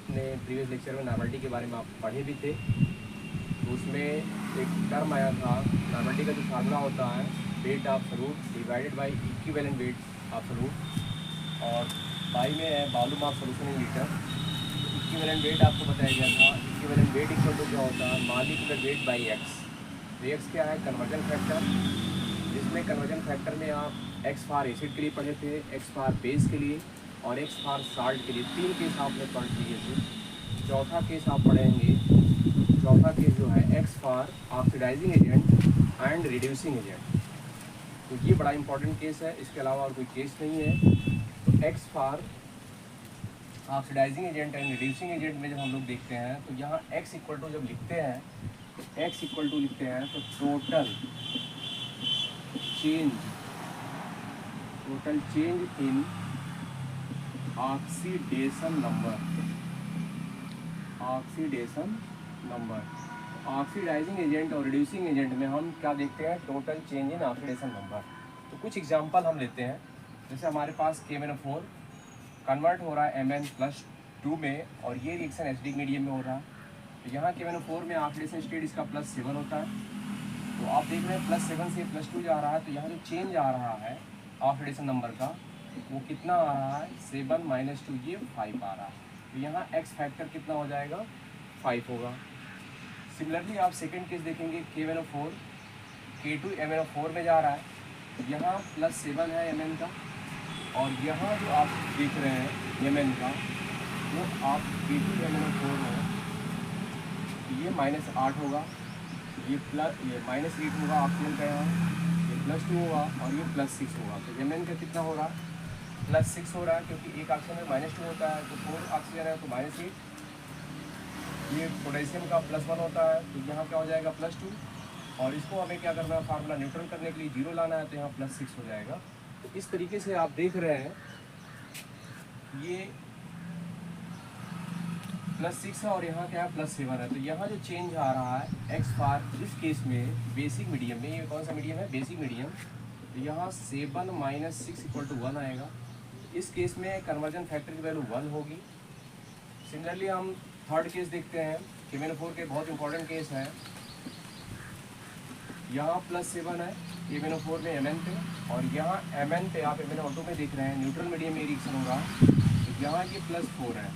अपने previous lecture में normality के बारे में आप पढ़े भी थे। तो उसमें एक टर्म आया था, नॉर्मलिटी का जो फार्मूला होता है weight absolute divided by equivalent weight absolute, और बाई में है volume of solution in litre. Equivalent weight आपको बताया गया था, इक्विवेलेंट वेट इक्वल टू क्या होता है मॉलिक्यूलर वेट बाई एक्स। तो एक्स क्या है कन्वर्जन फैक्टर, जिसमें कन्वर्जन फैक्टर में आप एक्स फॉर एसिड के लिए पढ़े थे, एक्स फॉर बेस के लिए और एक्स फॉर साल्ट के लिए। 3 केस आपने पढ़ लिए थे। चौथा केस आप पढ़ेंगे, चौथा केस जो है X for oxidising agent and reducing agent. तो ये बड़ा इंपॉर्टेंट केस है, इसके अलावा और कोई केस नहीं है। तो X for oxidising agent and reducing agent में जब हम लोग देखते हैं तो यहाँ एक्स इक्वल टू जब लिखते हैं तो एक्स इक्वल टू लिखते हैं तो total change in oxidation number. Oxidising agent और रिड्यूसिंग एजेंट में हम क्या देखते हैं total change in oxidation number. तो कुछ एग्जांपल हम लेते हैं, जैसे हमारे पास KMnO4 कन्वर्ट हो रहा है Mn+2 में और ये रिएक्शन एसिडिक मीडियम में हो रहा है। तो यहाँ KMnO4 में ऑक्सीडेशन स्टेट इसका +7 होता है। तो आप देख रहे हैं +7 से +2 जा रहा है, तो यहाँ जो चेंज आ रहा है ऑक्सीडेशन नंबर का वो कितना आ रहा है 7 - 2 ये 5 आ रहा है। तो यहाँ एक्स फैक्टर कितना हो जाएगा 5 होगा। सिमिलरली आप सेकेंड केस देखेंगे KMnO4 K2MnO4 में जा रहा है, तो यहाँ +7 है Mn का, और यहाँ जो आप देख रहे हैं Mn का वो आप K2MnO4 है, तो ये -8 होगा, ये -8 होगा ऑक्सीजन का, यहाँ ये +2 होगा और ये +6 होगा। तो Mn का कितना होगा +6 हो रहा है, क्योंकि एक ऑक्सीजन में -2 होता है, तो 4 ऑक्सीजन है तो -8। ये पोटेशियम का +1 होता है, तो यहाँ क्या हो जाएगा +2, और इसको हमें क्या करना है फार्मूला न्यूट्रल करने के लिए 0 लाना है, तो यहाँ +6 हो जाएगा। तो इस तरीके से आप देख रहे हैं ये +6 है और यहाँ क्या है +7 है। तो यहाँ जो चेंज आ रहा है एक्स फॉर इस केस में बेसिक मीडियम में, ये कौन सा मीडियम है बेसिक मीडियम, तो यहाँ 7 - 6 = 1 आएगा। इस केस में कन्वर्जन फैक्टर की वैल्यू 1 होगी। सिमिलरली हम थर्ड केस देखते हैं, KMnO4 के बहुत इंपॉर्टेंट केस है। यहाँ +7 है KMnO4 में Mn पे, और यहाँ Mn पे आप MnO2 में देख रहे हैं न्यूट्रल मीडियम में रिएक्शन होगा, तो यहाँ ये +4 है।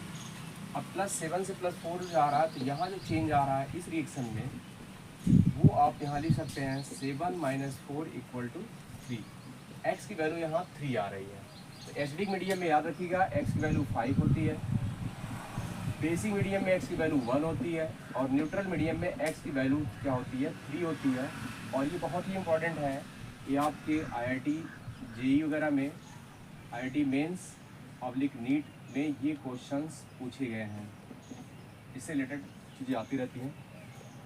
अब +7 से +4 जा रहा है, तो यहाँ जो चेंज आ रहा है इस रिएक्शन में वो आप यहाँ लिख सकते हैं 7 - 4 = 3। एक्स की वैल्यू यहाँ 3 आ रही है। तो एसिडिक मीडियम में याद रखिएगा एक्स की वैल्यू 5 होती है, बेसिक मीडियम में एक्स की वैल्यू 1 होती है, और न्यूट्रल मीडियम में एक्स की वैल्यू क्या होती है 3 होती है। और ये बहुत ही इंपॉर्टेंट है, ये आपके IIT JEE वगैरह में, IIT मेंस /नीट में ये क्वेश्चंस पूछे गए हैं, इससे रिलेटेड चीज़ें आती रहती हैं।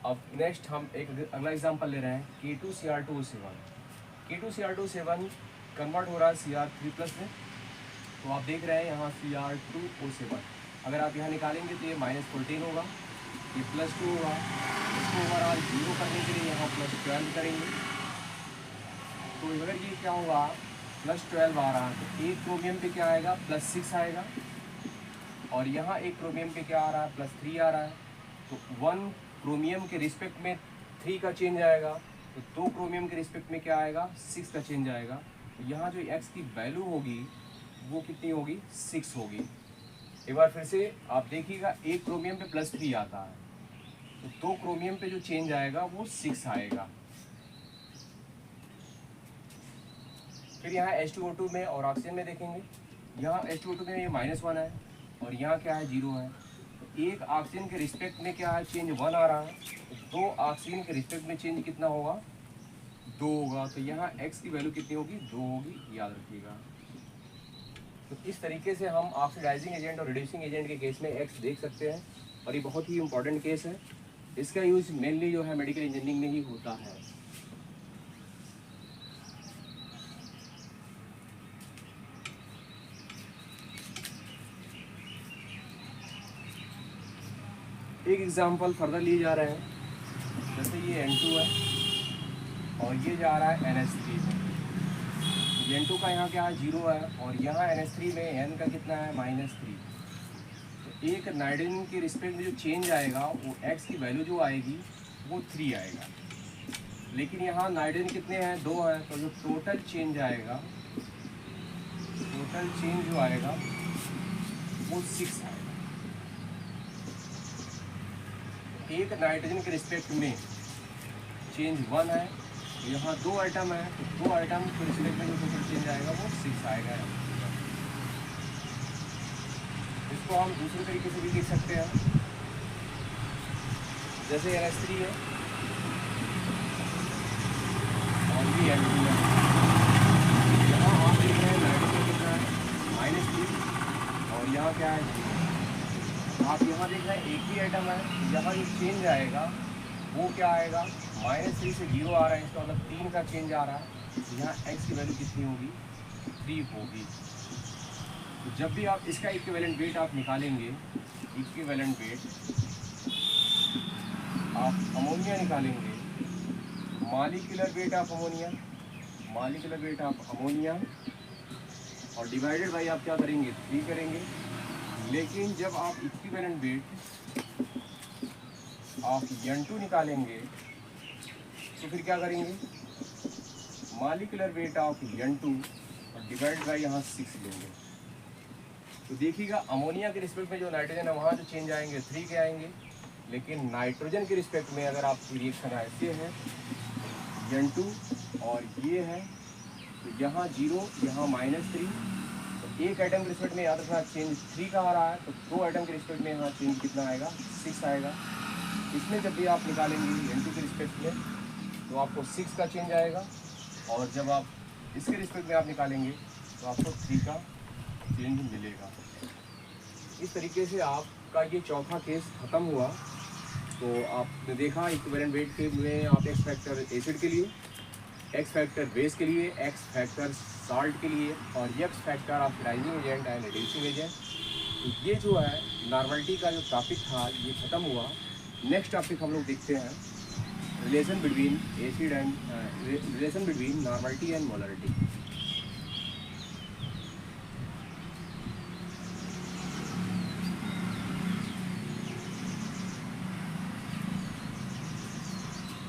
अब नेक्स्ट हम एक अगला एग्जांपल ले रहे हैं K2Cr2O7। K2Cr2O7 कन्वर्ट हो रहा है Cr3+ में, तो आप देख रहे हैं यहाँ Cr2O7, अगर आप यहाँ निकालेंगे तो ये -14 होगा, ये +2 होगा। इसको ओवरऑल 0 करने के लिए यहाँ +12 करेंगे, तो अगर ये क्या होगा +12 आ रहा है, तो एक क्रोमियम पे क्या आएगा +6 आएगा, और यहाँ एक क्रोमियम पे क्या आ रहा है +3 आ रहा है। तो 1 क्रोमियम के रिस्पेक्ट में 3 का चेंज आएगा, तो 2 क्रोमियम के रिस्पेक्ट में क्या आएगा 6 का चेंज आएगा। तो यहाँ जो एक्स की वैल्यू होगी वो कितनी होगी 6 होगी। एक बार फिर से आप देखिएगा, एक क्रोमियम पे +3 आता है, तो 2 क्रोमियम पे जो चेंज आएगा वो 6 आएगा। फिर यहाँ H2O2 में और ऑक्सीजन में देखेंगे, यहाँ H2O2 में ये -1 है और यहाँ क्या है 0 है। तो एक ऑक्सीजन के रिस्पेक्ट में क्या है चेंज 1 आ रहा है, तो 2 ऑक्सीजन के रिस्पेक्ट में चेंज कितना होगा 2 होगा। तो यहाँ x की वैल्यू कितनी होगी 2 होगी, याद रखिएगा। तो इस तरीके से हम ऑक्सीडाइजिंग एजेंट और रिड्यूसिंग एजेंट के केस में x देख सकते हैं, और ये बहुत ही इंपॉर्टेंट केस है। इसका यूज़ मेनली जो है मेडिकल इंजीनियरिंग में ही होता है। एक एग्जांपल फर्दर लिए जा रहे हैं, जैसे ये N2 है और ये जा रहा है NH3 में। N2 का यहाँ क्या है 0 है, और यहाँ NH3 में N का कितना है -3। तो एक नाइट्रोजन के रिस्पेक्ट में जो चेंज आएगा वो x की वैल्यू जो आएगी वो 3 आएगा, लेकिन यहाँ नाइट्रोजन कितने हैं, 2 हैं, तो जो टोटल चेंज आएगा, टोटल चेंज जो आएगा वो 6 आएगा। एक नाइट्रोजन के रिस्पेक्ट में चेंज 1 है, यहाँ 2 आइटम है, तो 2 आइटम के रिस्पेक्ट में जो टोटल चेंज आएगा वो 6 आएगा। इसको हम दूसरे तरीके से भी लिख सकते हैं, जैसे NH3 है और भी N2 है। यहाँ आप देख रहे हैं नाइट्रोजन कितना है, -3, और यहाँ क्या है, आप यहाँ देख रहे हैं एक ही आइटम है, यहाँ जो चेंज आएगा वो क्या आएगा, -3 से 0 आ रहा है, इसका मतलब 3 का चेंज आ रहा है। यहाँ x की वैल्यू कितनी होगी, 3 होगी। तो जब भी आप इसका इक्विवेलेंट वेट आप निकालेंगे, इक्विवेलेंट वेट आप अमोनिया निकालेंगे, molecular weight of ammonia, molecular weight of ammonia, और डिवाइडेड बाई आप क्या करेंगे, 3 करेंगे। लेकिन जब आप इक्विवेलेंट वेट आप N2 निकालेंगे तो फिर क्या करेंगे, मॉलिक्यूलर वेट ऑफ N2 और डिवाइड बाई यहाँ 6 लेंगे। तो देखिएगा अमोनिया के रिस्पेक्ट में जो नाइट्रोजन है वहाँ जो चेंज आएंगे 3 के आएंगे, लेकिन नाइट्रोजन के रिस्पेक्ट में अगर आपकी रिएक्शन ऐसे है N2 और ये है, तो यहाँ 0, यहाँ -3, तो एक आइटम के रिस्पेक्ट में याद रखना चेंज 3 का आ रहा है, तो 2 आइटम के रिस्पेक्ट में यहाँ चेंज कितना आएगा, 6 आएगा। इसमें जब भी आप निकालेंगे N2 के रिस्पेक्ट में तो आपको 6 का चेंज आएगा, और जब आप इसके रिस्पेक्ट में आप निकालेंगे तो आपको 3 का चेंज मिलेगा। इस तरीके से आपका ये चौथा केस ख़त्म हुआ। तो आपने देखा इक्विवेलेंट वेट के में आप एक्स फैक्टर एसिड के लिए, एक्स फैक्टर बेस के लिए, एक्स फैक्टर साल्ट के लिए, और x factor of rising agent and reducing agent. तो ये जो है नॉर्मलिटी का जो टॉपिक था ये ख़त्म हुआ। नेक्स्ट टॉपिक हम लोग देखते हैं relation between acid and relation between normality and molarity.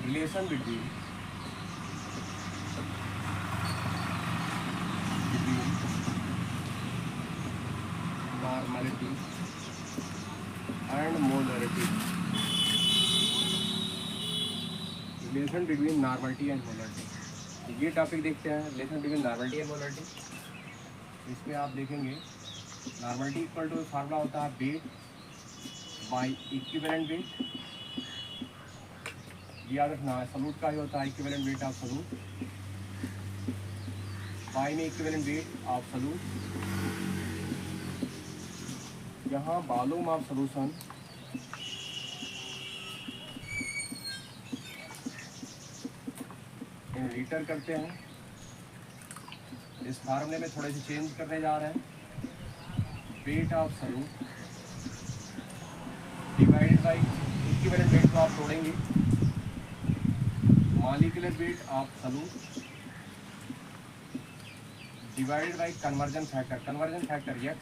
Relation between normality and molarity, relation between normality and molarity, ये टॉपिक देखते हैं relation between normality and molarity. इसमें आप देखेंगे नॉर्मलिटी इक्वल टू फार्मूला होता है वेट बाय इक्विवेलेंट वेट, याद रखना है। सॉल्यूट का ही होता है equivalent weight of solute, by में इक्विवेलेंट वेट ऑफ सॉल्यूट, यहाँ volume of solution in litre करते हैं। इस फार्मूले में थोड़े से चेंज करने जा रहे हैं। Wait of solute divided by equivalent weight को आप तोड़ेंगे, molecular weight of solute divided by conversion factor, conversion factor x,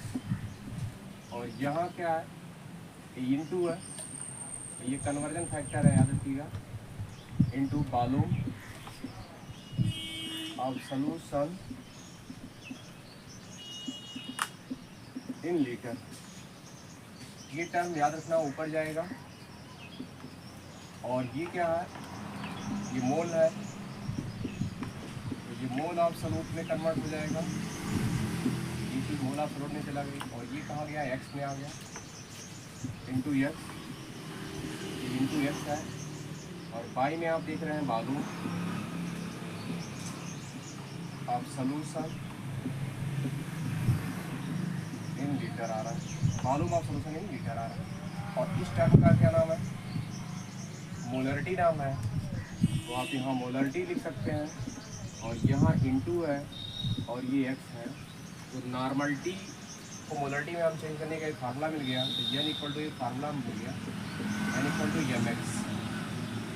और यहाँ क्या है इनटू है, ये कन्वर्जन फैक्टर है याद रखिएगा, into volume of solution in litre. ये टर्म याद रखना ऊपर जाएगा, और ये क्या है, ये मोल है, तो ये मोल ऑफ सॉल्यूट में कन्वर्ट हो जाएगा। ये चीज़ मोल ऑफ सॉल्यूट में चला गई, और ये कहाँ गया, एक्स में आ गया, इंटू एक्स, ये इंटू एक्स है, और बाई में आप देख रहे हैं volume of solution in litre आ रहा है, volume of solution in litre आ रहा है। और इस टर्म का क्या नाम है, मोलरिटी नाम है। तो आप यहाँ मोलरिटी लिख सकते हैं, और यहाँ इनटू है, और ये एक्स है। तो नॉर्मलिटी को मोलरिटी में हम चेंज करने का एक फार्मूला मिल गया, तो n इक्वल टू एक फार्मूला मिल गया, n इक्वल टू mx।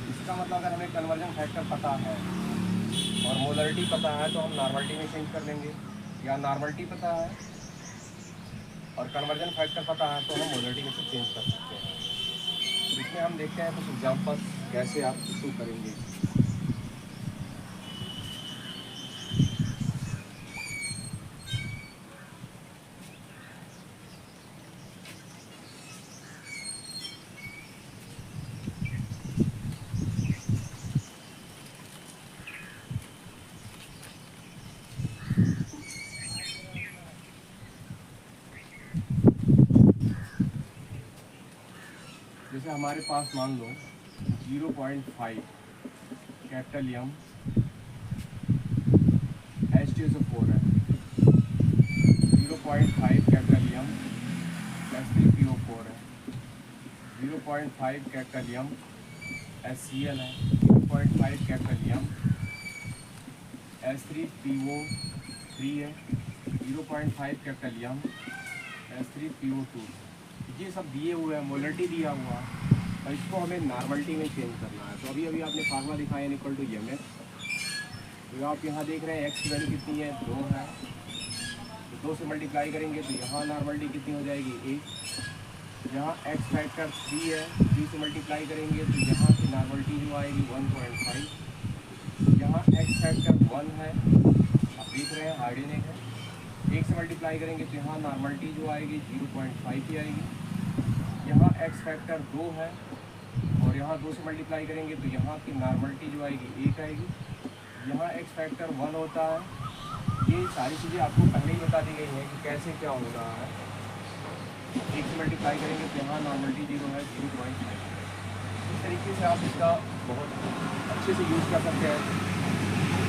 इसका मतलब अगर हमें कन्वर्जन फैक्टर पता है और मोलरिटी पता है तो हम नॉर्मलिटी में चेंज कर लेंगे, या नॉर्मलिटी पता है और कन्वर्जन फैक्टर पता है तो हम मोलरिटी में से चेंज कर सकते हैं। तो इसमें हम देखते हैं कुछ एग्जांपल कैसे आप इशू करेंगे। जैसे हमारे पास मान लो 0.5 कैपिटल यम H2SO4 है, 0.5 कैपिटल यम S3PO4 है, 0.5 कैपिटल यम HCl है, 0.5 कैपिटल यम S3PO3 है, 0.5 कैपिटल यम S3PO2। ये सब दिए हुए हैं, मोलरिटी दिया हुआ है और इसको हमें नॉर्मलिटी में चेंज करना है। तो अभी आपने फार्मूला लिखा है इक्वल टू एम। तो आप यहाँ देख रहे हैं एक्स की वैल्यू कितनी है, 2 है। तो 2 से मल्टीप्लाई करेंगे तो यहाँ नॉर्मलिटी कितनी हो जाएगी, 1। यहाँ एक्स फैक्टर 3 है, 3 से मल्टीप्लाई करेंगे तो यहाँ की नॉर्मलिटी जो आएगी 1.5। यहाँ एक्स फैक्टर 1 है, आप देख रहे हैं हार्डनिंग है। 1 से मल्टीप्लाई करेंगे तो यहाँ नॉर्मलिटी जो आएगी 0.5 की आएगी। यहाँ एक्स फैक्टर 2 है और यहाँ 2 से मल्टीप्लाई करेंगे तो यहाँ की नॉर्मलिटी जो आएगी 1 आएगी। यहाँ एक्स फैक्टर 1 होता है। ये सारी चीज़ें आपको पहले ही बता दी गई हैं कि कैसे क्या हो रहा है। 1 से मल्टीप्लाई करेंगे तो यहाँ नॉर्मलिटी 0 है, 0.5। इस तरीके से आप इसका बहुत अच्छे से यूज़ कर सकते हैं।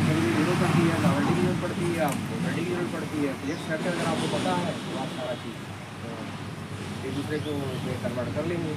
कभी जरूरत पड़ती है, नॉर्मलिटी की जरूरत पड़ती है, आपको मोलरिटी की जरूरत पड़ती है। एक्स फैक्टर अगर आपको पता है तो आप सारा चीज़ एक दूसरे को कन्वर्ट कर लेंगे।